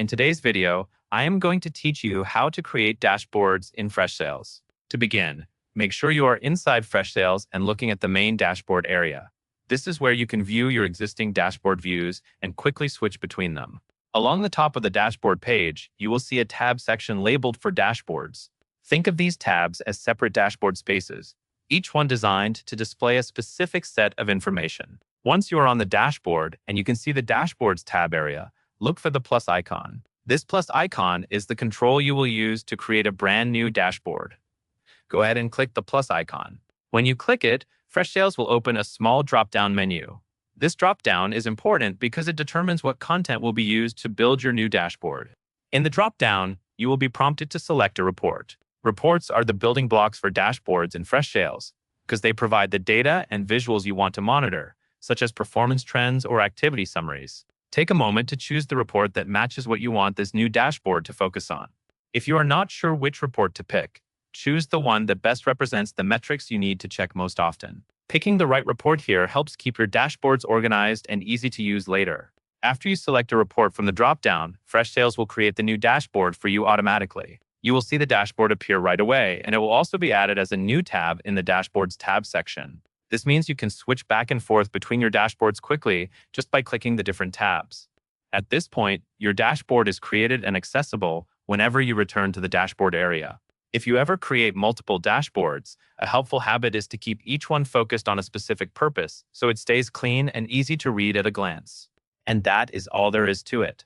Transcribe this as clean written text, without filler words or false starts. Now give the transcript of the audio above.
In today's video, I am going to teach you how to create dashboards in Freshsales. To begin, make sure you are inside Freshsales and looking at the main dashboard area. This is where you can view your existing dashboard views and quickly switch between them. Along the top of the dashboard page, you will see a tab section labeled for dashboards. Think of these tabs as separate dashboard spaces, each one designed to display a specific set of information. Once you are on the dashboard and you can see the Dashboards tab area, look for the plus icon. This plus icon is the control you will use to create a brand new dashboard. Go ahead and click the plus icon. When you click it, Freshsales will open a small drop-down menu. This drop-down is important because it determines what content will be used to build your new dashboard. In the drop-down, you will be prompted to select a report. Reports are the building blocks for dashboards in Freshsales because they provide the data and visuals you want to monitor, such as performance trends or activity summaries. Take a moment to choose the report that matches what you want this new dashboard to focus on. If you are not sure which report to pick, choose the one that best represents the metrics you need to check most often. Picking the right report here helps keep your dashboards organized and easy to use later. After you select a report from the dropdown, Freshsales will create the new dashboard for you automatically. You will see the dashboard appear right away, and it will also be added as a new tab in the Dashboards tab section. This means you can switch back and forth between your dashboards quickly just by clicking the different tabs. At this point, your dashboard is created and accessible whenever you return to the dashboard area. If you ever create multiple dashboards, a helpful habit is to keep each one focused on a specific purpose so it stays clean and easy to read at a glance. And that is all there is to it.